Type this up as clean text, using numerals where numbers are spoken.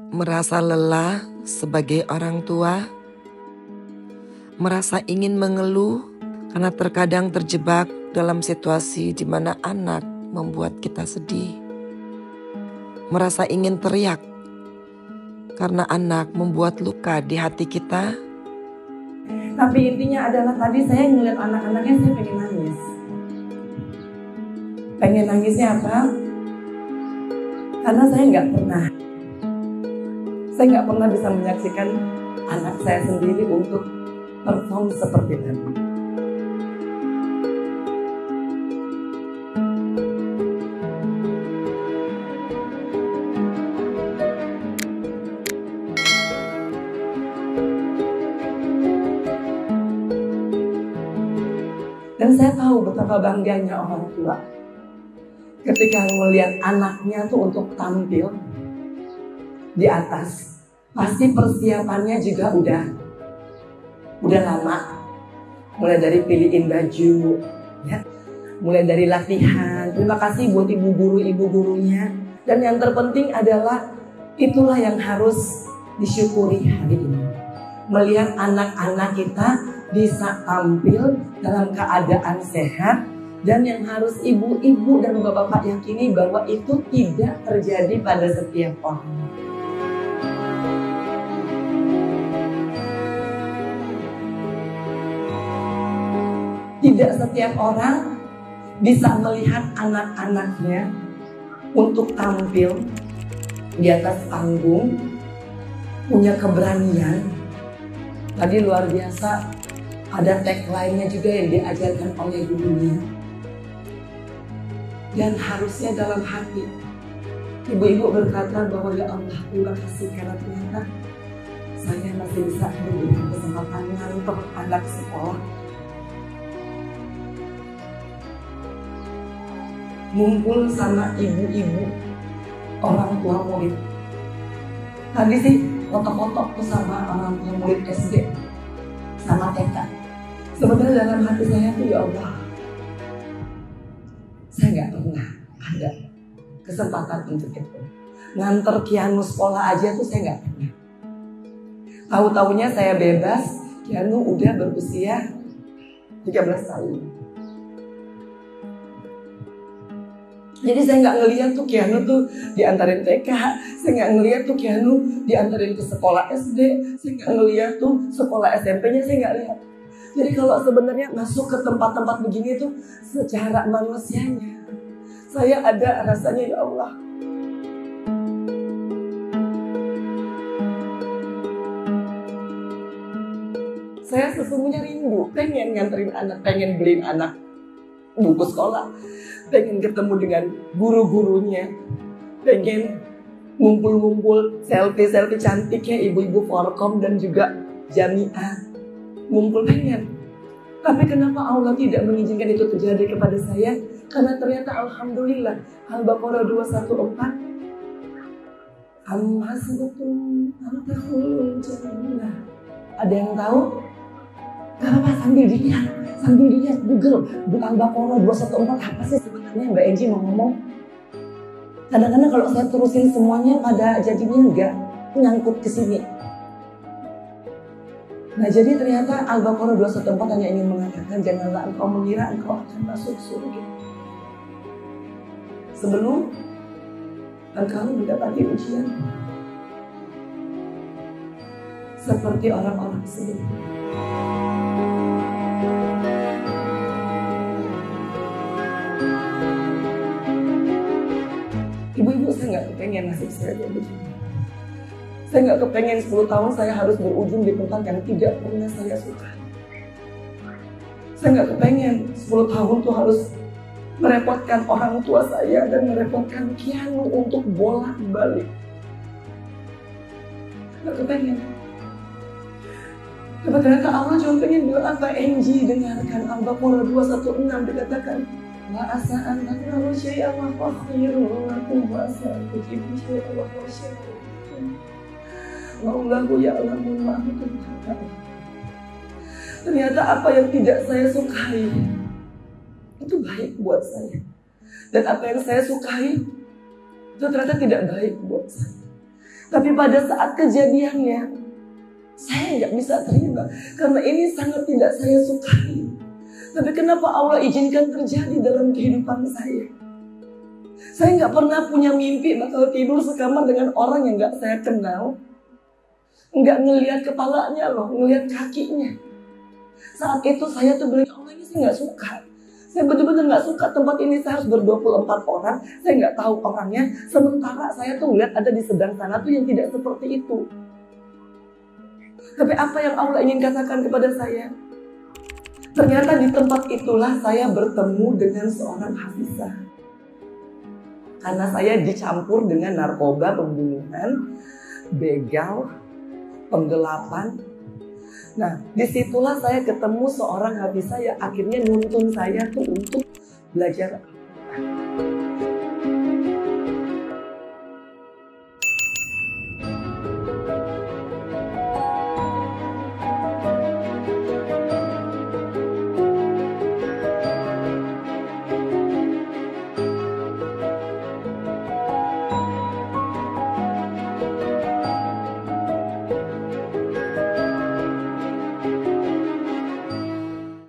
Merasa lelah sebagai orang tua, merasa ingin mengeluh karena terkadang terjebak dalam situasi di mana anak membuat kita sedih. Merasa ingin teriak karena anak membuat luka di hati kita. Tapi intinya adalah tadi saya ngeliat anak-anaknya, saya pengen nangis. Pengen nangisnya apa? Karena saya nggak pernah bisa menyaksikan anak saya sendiri untuk perform seperti tadi. Dan saya tahu betapa bangganya orang tua ketika melihat anaknya tuh untuk tampil di atas. Pasti persiapannya juga udah lama. Mulai dari pilihin baju, ya, mulai dari latihan. Terima kasih buat ibu gurunya. Dan yang terpenting adalah itulah yang harus disyukuri hari ini. Melihat anak-anak kita bisa tampil dalam keadaan sehat, dan yang harus ibu-ibu dan bapak-bapak yakini bahwa itu tidak terjadi pada setiap orang. Tidak setiap orang bisa melihat anak-anaknya untuk tampil di atas panggung, punya keberanian. Tadi luar biasa, ada tagline-nya juga yang diajarkan oleh gurunya. Dan harusnya dalam hati ibu-ibu berkata bahwa ya Allah, terima kasih karena ternyata saya masih bisa memberikan kesempatan nganter anak sekolah. Ngumpul sama ibu-ibu orang tua murid. Tadi sih foto-foto tuh sama orang tua murid SD sama TK. Sebenarnya dalam hati saya tuh ya Allah, saya nggak pernah ada kesempatan untuk itu. Nganter Kianu sekolah aja tuh saya nggak pernah. Tahu-taunya saya bebas, Kianu udah berusia 13 tahun. Jadi saya nggak ngelihat tuh Kianu tuh diantarin TK, saya nggak ngelihat tuh Kianu diantarin ke sekolah SD, saya nggak ngelihat tuh sekolah SMP-nya, saya nggak lihat. Jadi kalau sebenarnya masuk ke tempat-tempat begini tuh secara manusianya, saya ada rasanya ya Allah. Saya sesungguhnya rindu, pengen nganterin anak, pengen beliin anak buku sekolah, pengen ketemu dengan guru-gurunya, pengen ngumpul-ngumpul selfie-selfie cantiknya ibu-ibu Forkom dan juga Jamiah. Ngumpul pengen. Tapi kenapa Allah tidak mengizinkan itu terjadi kepada saya? Karena ternyata alhamdulillah Al-Baqarah 214 Am-hasbutum an takhulul jannah. Ada yang tahu? Gak apa-apa, sambil dilihat Google Al-Baqarah 214 apa sih sebenarnya Mbak Enji mau ngomong. Kadang-kadang kalau saya terusin semuanya pada jadinya nggak nyangkut ke sini. Nah jadi ternyata Al-Baqarah 214 hanya ingin mengatakan janganlah engkau mengira engkau akan masuk surga sebelum engkau mendapati ujian seperti orang-orang sebelumnya. Ibu-ibu, saya nggak kepengen nasib saya kayak begini. Saya nggak kepengen 10 tahun saya harus berujung di tempat yang tidak pernah saya suka. Saya nggak kepengen 10 tahun tuh harus merepotkan orang tua saya dan merepotkan Kianu untuk bolak-balik. Nggak kepengen. Tapi ternyata Allah cuma pengen bilang apa? Enji, dengarkan Al-Baqarah 216 dikatakan wa asa'an takrahu syai'an wa huwa khairun lakum wa asa'an tuhibu syai'an wa huwa syarrun. Wallahu ya'lamu ma antum ta'malun. Ternyata apa yang tidak saya sukai itu baik buat saya. Dan apa yang saya sukai itu ternyata tidak baik buat saya. Tapi pada saat kejadiannya, saya nggak bisa terima. Karena ini sangat tidak saya sukai. Tapi kenapa Allah izinkan terjadi dalam kehidupan saya? Saya nggak pernah punya mimpi bakal tidur sekamar dengan orang yang nggak saya kenal. Nggak ngelihat kepalanya loh, ngelihat kakinya. Saat itu saya tuh bilang, Allah ini saya nggak suka. Saya benar-benar nggak suka tempat ini, saya harus ber-24 orang. Saya nggak tahu orangnya. Sementara saya tuh melihat ada di sedang sana tuh yang tidak seperti itu. Tapi apa yang Allah ingin katakan kepada saya? Ternyata di tempat itulah saya bertemu dengan seorang hafizah. Karena saya dicampur dengan narkoba, pembunuhan, begal, penggelapan. Nah, disitulah saya ketemu seorang hafizah yang akhirnya nuntun saya tuh untuk belajar Al-Quran.